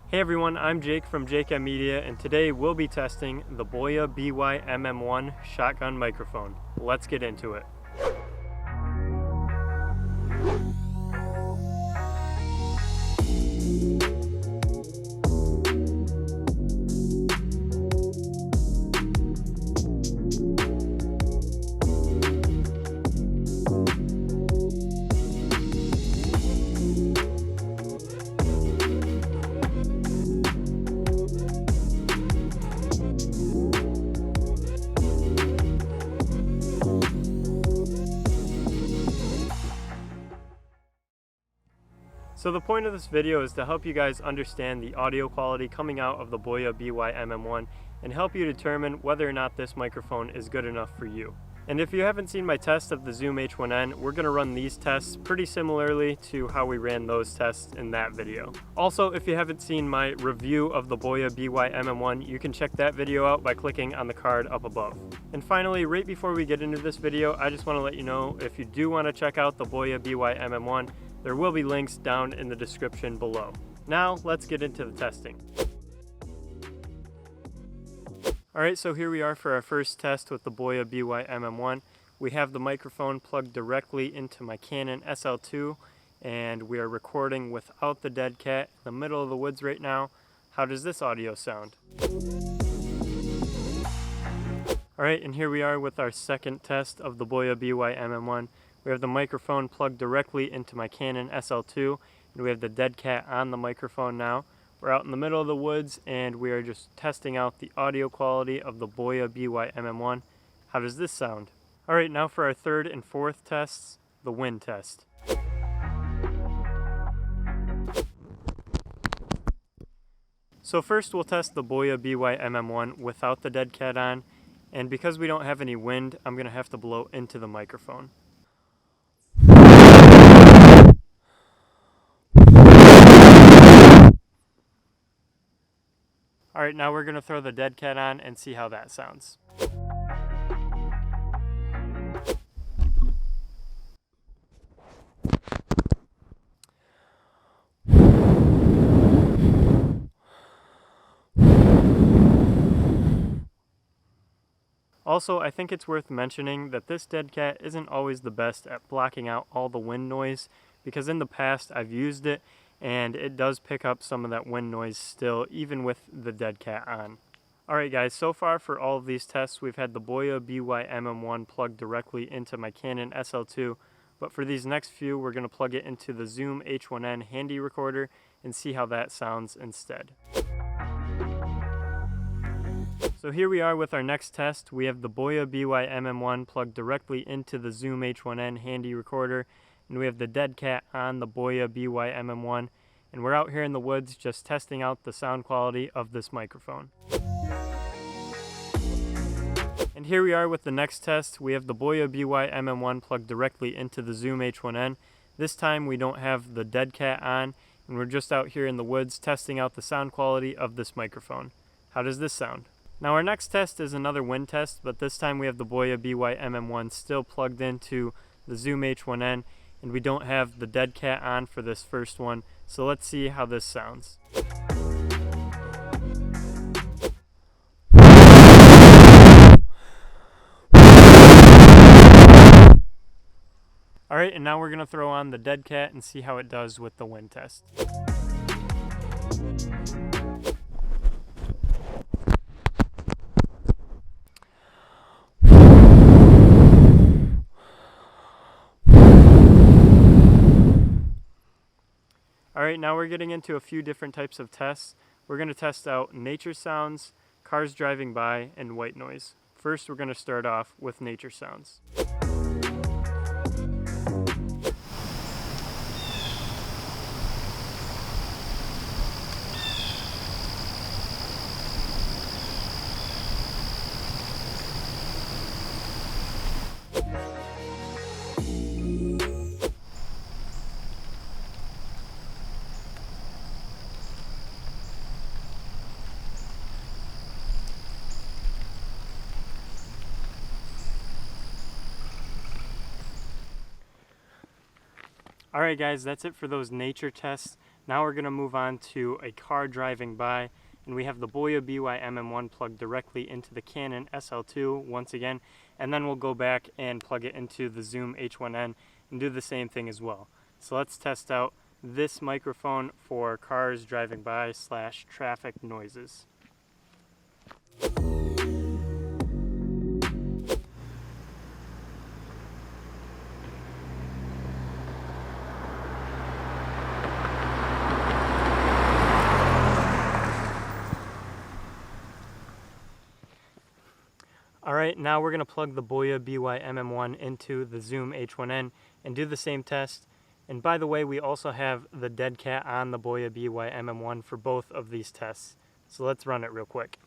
Hey everyone, I'm Jake from Jake M Media, and today we'll be testing the BOYA by-MM1 Shotgun Microphone. Let's get into it. So the point of this video is to help you guys understand the audio quality coming out of the BOYA by-MM1 and help you determine whether or not this microphone is good enough for you. And if you haven't seen my test of the Zoom H1N, we're going to run these tests pretty similarly to how we ran those tests in that video. Also, if you haven't seen my review of the BOYA by-MM1, you can check that video out by clicking on the card up above. And finally, right before we get into this video, I just want to let you know if you do want to check out the BOYA by-MM1, there will be links down in the description below. Now, let's get into the testing. Alright, so here we are for our first test with the BOYA by-MM1. We have the microphone plugged directly into my Canon SL2, and we are recording without the dead cat in the middle of the woods right now. How does this audio sound? Alright, and here we are with our second test of the BOYA by-MM1. We have the microphone plugged directly into my Canon SL2, and we have the dead cat on the microphone now. We're out in the middle of the woods, and we are just testing out the audio quality of the BOYA by-MM1. How does this sound? Alright, now for our third and fourth tests, the wind test. So first we'll test the BOYA by-MM1 without the dead cat on, and because we don't have any wind, I'm going to have to blow into the microphone. Alright, now we're going to throw the dead cat on and see how that sounds. Also, I think it's worth mentioning that this dead cat isn't always the best at blocking out all the wind noise, because in the past I've used it and it does pick up some of that wind noise still, even with the dead cat on. Alright guys, so far for all of these tests, we've had the BOYA by-MM1 plugged directly into my Canon SL2, but for these next few, we're going to plug it into the Zoom H1N handy recorder and see how that sounds instead. So here we are with our next test. We have the BOYA by-MM1 plugged directly into the Zoom H1N handy recorder, and we have the dead cat on the BOYA by-MM1, and we're out here in the woods just testing out the sound quality of this microphone. And here we are with the next test. We have the BOYA by-MM1 plugged directly into the Zoom H1N. This time we don't have the dead cat on, and we're just out here in the woods testing out the sound quality of this microphone. How does this sound? Now our next test is another wind test, but this time we have the BOYA by-MM1 still plugged into the Zoom H1N, and we don't have the dead cat on for this first one, so let's see how this sounds. Alright, and now we're going to throw on the dead cat and see how it does with the wind test. Alright, now we're getting into a few different types of tests. We're going to test out nature sounds, cars driving by, and white noise. First, we're going to start off with nature sounds. Alright guys, that's it for those nature tests. Now we're going to move on to a car driving by, and we have the BOYA BY-MM1 plugged directly into the Canon SL2 once again, and then we'll go back and plug it into the Zoom H1N and do the same thing as well. So let's test out this microphone for cars driving by / traffic noises. Alright, now we're going to plug the BOYA BY-MM1 into the Zoom H1N and do the same test. And by the way, we also have the deadcat on the BOYA BY-MM1 for both of these tests. So let's run it real quick.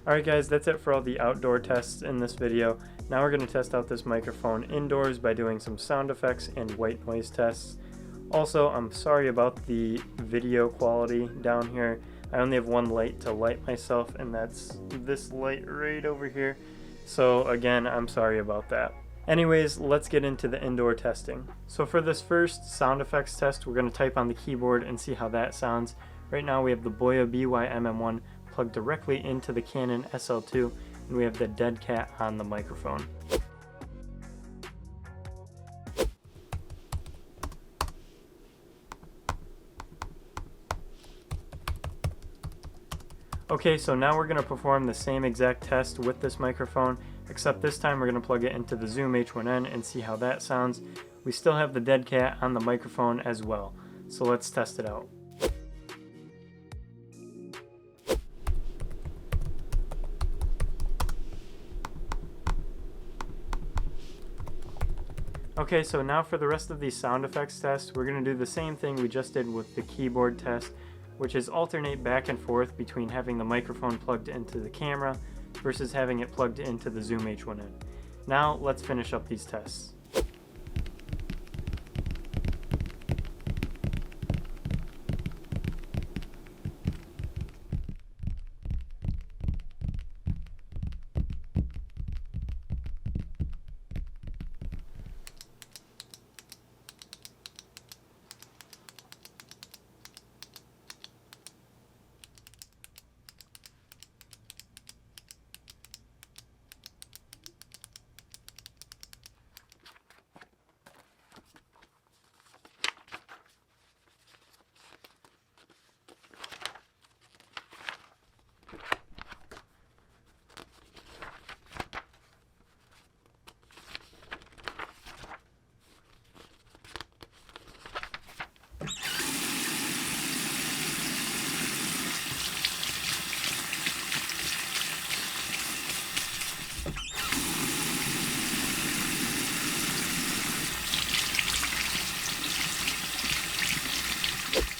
Alright guys, that's it for all the outdoor tests in this video. Now we're going to test out this microphone indoors by doing some sound effects and white noise tests. Also, I'm sorry about the video quality down here. I only have one light to light myself, and that's this light right over here. So again, I'm sorry about that. Anyways, let's get into the indoor testing. So for this first sound effects test, we're going to type on the keyboard and see how that sounds. Right now we have the BOYA BY-MM1 plugged directly into the Canon SL2, and we have the deadcat on the microphone. Okay, so now we're going to perform the same exact test with this microphone, except this time we're going to plug it into the Zoom H1N and see how that sounds. We still have the deadcat on the microphone as well, so let's test it out. Okay, so now for the rest of these sound effects tests, we're going to do the same thing we just did with the keyboard test, which is alternate back and forth between having the microphone plugged into the camera versus having it plugged into the Zoom H1N. Now let's finish up these tests.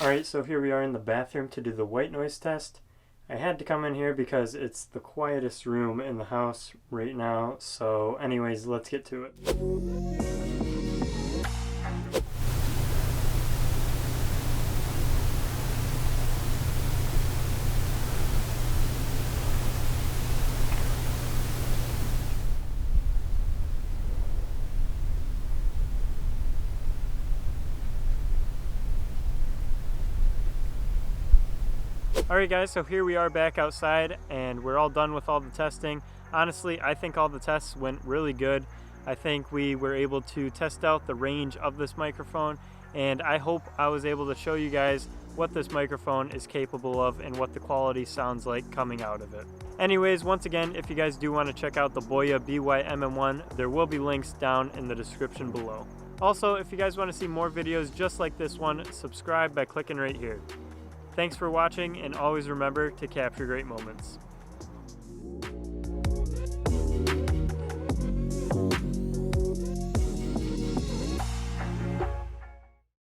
Alright, so here we are in the bathroom to do the white noise test. I had to come in here because it's the quietest room in the house right now, so anyways, let's get to it. Alright guys, so here we are back outside and we're all done with all the testing. Honestly, I think all the tests went really good. I think we were able to test out the range of this microphone, and I hope I was able to show you guys what this microphone is capable of and what the quality sounds like coming out of it. Anyways, once again, if you guys do want to check out the BOYA BY-MM1, there will be links down in the description below. Also, if you guys want to see more videos just like this one, subscribe by clicking right here. Thanks for watching, and always remember to capture great moments.